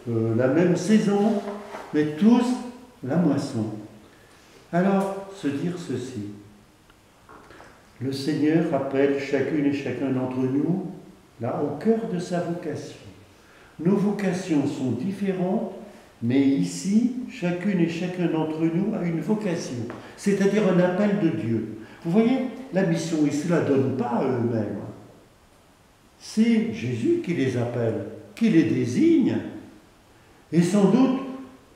la même saison, mais tous la moisson. Alors, se dire ceci. Le Seigneur appelle chacune et chacun d'entre nous, là, au cœur de sa vocation. Nos vocations sont différentes, mais ici, chacune et chacun d'entre nous a une vocation, c'est-à-dire un appel de Dieu. Vous voyez, la mission, ils ne se la donnent pas à eux-mêmes. C'est Jésus qui les appelle, qui les désigne. Et sans doute,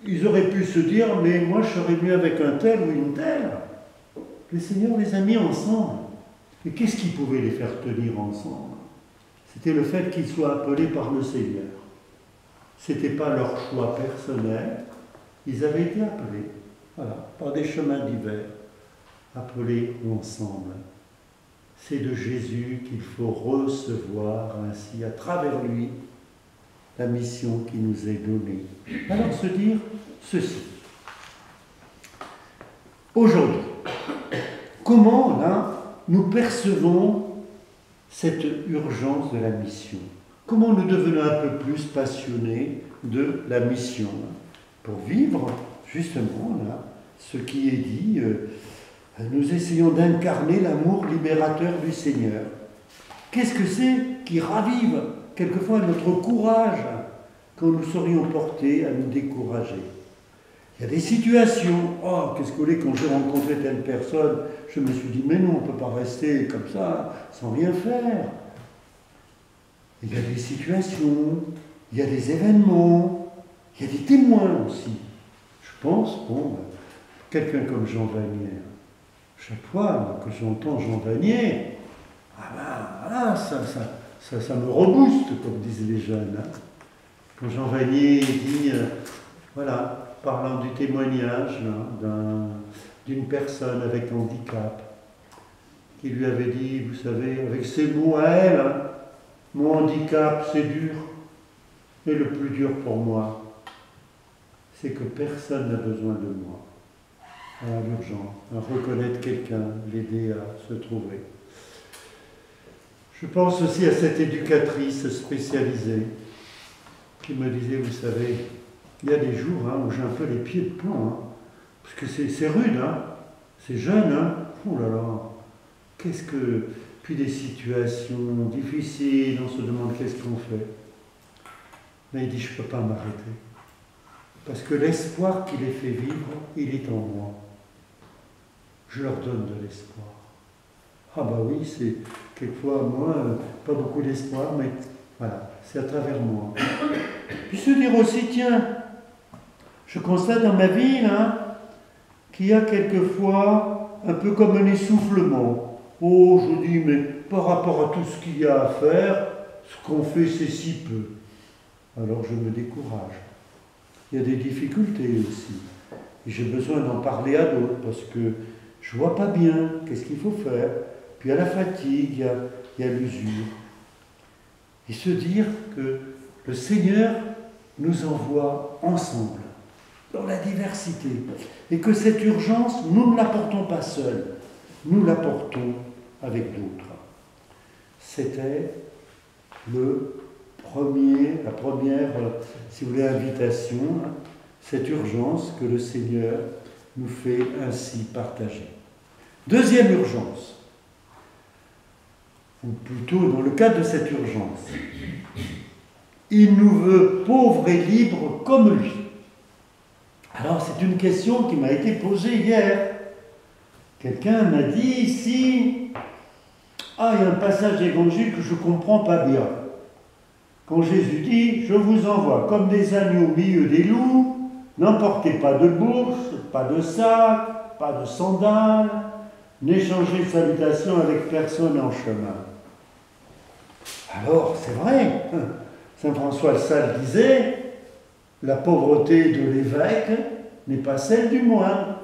ils auraient pu se dire, mais moi je serais mieux avec un tel ou une telle. Le Seigneur les a mis ensemble. Et qu'est-ce qui pouvait les faire tenir ensemble? C'était le fait qu'ils soient appelés par le Seigneur. Ce n'était pas leur choix personnel. Ils avaient été appelés, voilà, par des chemins divers, appelés ensemble. C'est de Jésus qu'il faut recevoir ainsi, à travers lui, la mission qui nous est donnée. Alors se dire ceci. Aujourd'hui, comment là nous percevons cette urgence de la mission? Comment nous devenons un peu plus passionnés de la mission pour vivre justement là ce qui est dit, nous essayons d'incarner l'amour libérateur du Seigneur. Qu'est-ce que c'est qui ravive quelquefois notre courage quand nous serions portés à nous décourager? Il y a des situations, oh, qu'est-ce que vous voulez, quand j'ai rencontré telle personne, je me suis dit, mais non, on ne peut pas rester comme ça, sans rien faire. Il y a des situations, il y a des événements, il y a des témoins aussi. Je pense, bon, quelqu'un comme Jean Vanier, chaque fois que j'entends Jean Vanier, ah ben, voilà, ça me rebooste, comme disent les jeunes. Hein. Quand Jean Vanier dit, voilà, parlant du témoignage d'une personne avec handicap, qui lui avait dit, vous savez, avec ses mots à elle, hein, mon handicap c'est dur, mais le plus dur pour moi, c'est que personne n'a besoin de moi. À l'urgence, à reconnaître quelqu'un, l'aider à se trouver. Je pense aussi à cette éducatrice spécialisée qui me disait, vous savez, il y a des jours hein, où j'ai un peu les pieds de plomb, hein, parce que c'est rude, hein, c'est jeune, hein, oh là là, qu'est-ce que... Puis des situations difficiles, on se demande qu'est-ce qu'on fait. Mais il dit, je ne peux pas m'arrêter, parce que l'espoir qui les fait vivre, il est en moi. Je leur donne de l'espoir. Ah bah oui, c'est quelquefois, moi, pas beaucoup d'espoir, mais voilà, c'est à travers moi. Puis se dire aussi, tiens, je constate dans ma vie là, qu'il y a quelquefois un peu comme un essoufflement. Oh, je dis, mais par rapport à tout ce qu'il y a à faire, ce qu'on fait, c'est si peu. Alors je me décourage. Il y a des difficultés aussi. Et j'ai besoin d'en parler à d'autres parce que je ne vois pas bien qu'est-ce qu'il faut faire. Puis il y a la fatigue, il y a l'usure. Et se dire que le Seigneur nous envoie ensemble, dans la diversité. Et que cette urgence, nous ne la portons pas seuls, nous la portons avec d'autres. C'était la première, si vous voulez, invitation, cette urgence que le Seigneur nous fait ainsi partager. Deuxième urgence, ou plutôt dans le cadre de cette urgence, il nous veut pauvres et libres comme lui. Alors c'est une question qui m'a été posée hier. Quelqu'un m'a dit ici, ah, il y a un passage d'évangile que je ne comprends pas bien. Quand Jésus dit, je vous envoie comme des agneaux au milieu des loups, n'emportez pas de bourse, pas de sac, pas de sandales, n'échangez de salutations avec personne en chemin. Alors, c'est vrai, Saint François de Sales disait, la pauvreté de l'évêque n'est pas celle du moine.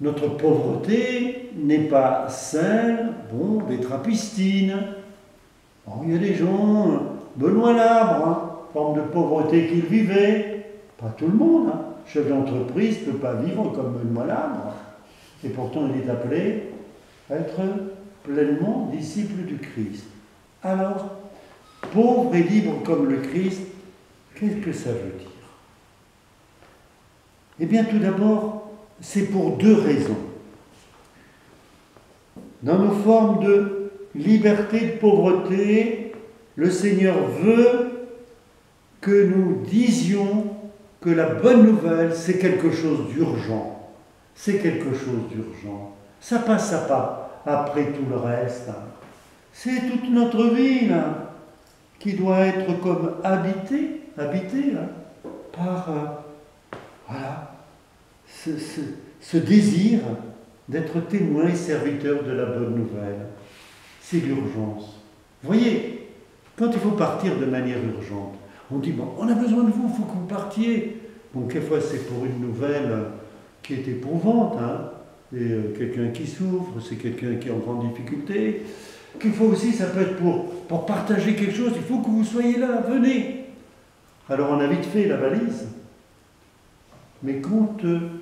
Notre pauvreté n'est pas celle, des trapistines. Bon, il y a des gens, Benoît Labre, forme de pauvreté qu'il vivait. Pas tout le monde, hein. Chef d'entreprise ne peut pas vivre comme Benoît Labre. Et pourtant, il est appelé à être pleinement disciple du Christ. Alors, pauvre et libre comme le Christ, Qu'est-ce que ça veut dire? Eh bien, tout d'abord, c'est pour deux raisons. Dans nos formes de liberté, de pauvreté, le Seigneur veut que nous disions que la bonne nouvelle, c'est quelque chose d'urgent. C'est quelque chose d'urgent. Ça passe à pas après tout le reste. C'est toute notre vie là, qui doit être comme habitée là, par voilà, ce désir d'être témoin et serviteur de la bonne nouvelle. C'est l'urgence. Vous voyez, quand il faut partir de manière urgente, on dit, bon, on a besoin de vous, il faut que vous partiez. Bon, quelquefois c'est pour une nouvelle qui est éprouvante, hein, et quelqu'un qui souffre, c'est quelqu'un qui est en grande difficulté. Quelquefois aussi, ça peut être pour partager quelque chose, il faut que vous soyez là, venez. Alors on a vite fait la valise. Mais quand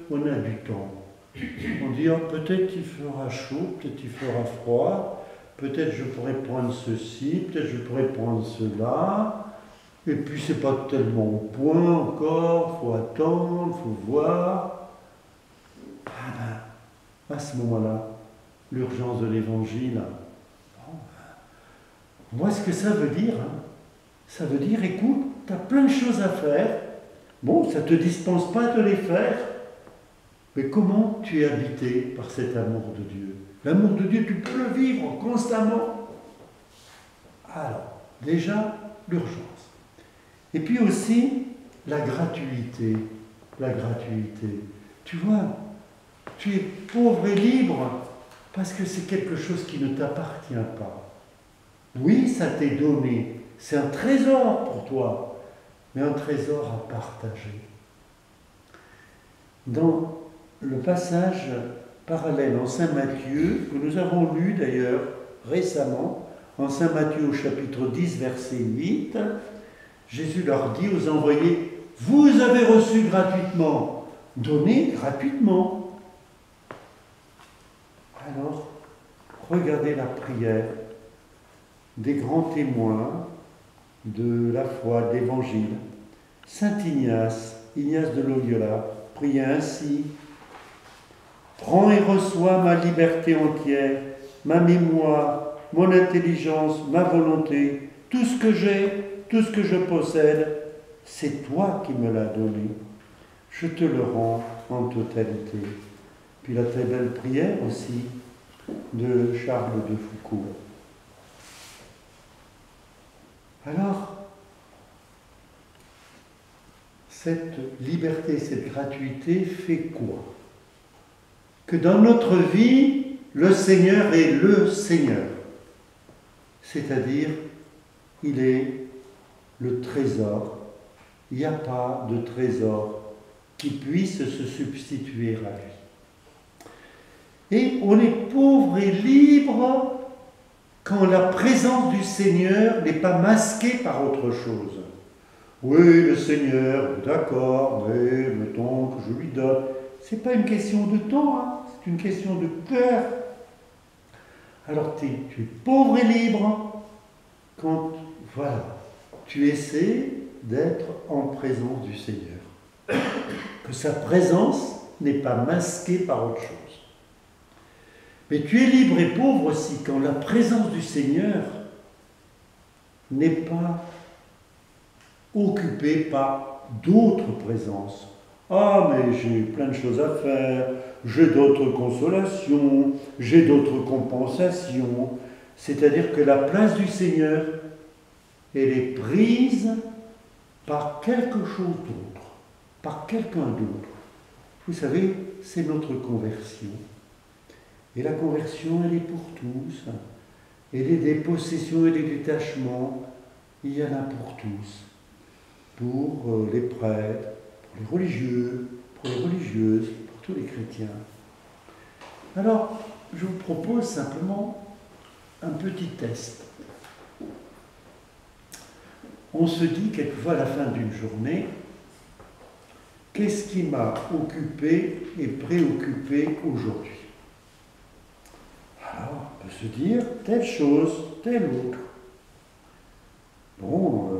on a du temps, on dit, oh, peut-être il fera chaud, peut-être il fera froid, peut-être je pourrais prendre ceci, peut-être je pourrais prendre cela, et puis c'est pas tellement au point encore, il faut attendre, il faut voir. Ah ben, à ce moment-là, l'urgence de l'évangile, bon, moi ce que ça veut dire, hein, ça veut dire, écoute, tu as plein de choses à faire, bon, ça ne te dispense pas de les faire, mais comment tu es habité par cet amour de Dieu? L'amour de Dieu, tu peux le vivre constamment. Alors, déjà, l'urgence. Et puis aussi, la gratuité. La gratuité. Tu vois, tu es pauvre et libre parce que c'est quelque chose qui ne t'appartient pas. Oui, ça t'est donné. C'est un trésor pour toi, mais un trésor à partager. Dans le passage parallèle en Saint Matthieu, que nous avons lu d'ailleurs récemment, en Saint Matthieu au chapitre 10, verset 8, Jésus leur dit aux envoyés, « Vous avez reçu gratuitement, donnez gratuitement. » Alors, regardez la prière des grands témoins de la foi, de l'Évangile. Saint Ignace de Loyola, priait ainsi: « Prends et reçois ma liberté entière, ma mémoire, mon intelligence, ma volonté, tout ce que j'ai, tout ce que je possède, c'est toi qui me l'as donné. Je te le rends en totalité. » Puis la très belle prière aussi de Charles de Foucauld. Alors, cette liberté, cette gratuité fait quoi? Que dans notre vie, le Seigneur est le Seigneur. C'est-à-dire, il est le trésor. Il n'y a pas de trésor qui puisse se substituer à lui. Et on est pauvre et libre quand la présence du Seigneur n'est pas masquée par autre chose. Oui, le Seigneur, d'accord, mais le temps que je lui donne, ce n'est pas une question de temps, hein, c'est une question de cœur. Alors tu es pauvre et libre quand, voilà, tu essaies d'être en présence du Seigneur. Que sa présence n'est pas masquée par autre chose. Mais tu es libre et pauvre aussi quand la présence du Seigneur n'est pas occupée par d'autres présences. Ah, mais j'ai plein de choses à faire, j'ai d'autres consolations, j'ai d'autres compensations. C'est-à-dire que la place du Seigneur, elle est prise par quelque chose d'autre, par quelqu'un d'autre. Vous savez, c'est notre conversion. Et la conversion, elle est pour tous. Elle est des possessions et des détachements. Il y en a pour tous. Pour les prêtres, pour les religieux, pour les religieuses, pour tous les chrétiens. Alors, je vous propose simplement un petit test. On se dit quelquefois à la fin d'une journée, qu'est-ce qui m'a occupé et préoccupé aujourd'hui? Alors, on peut se dire telle chose, telle autre. Bon,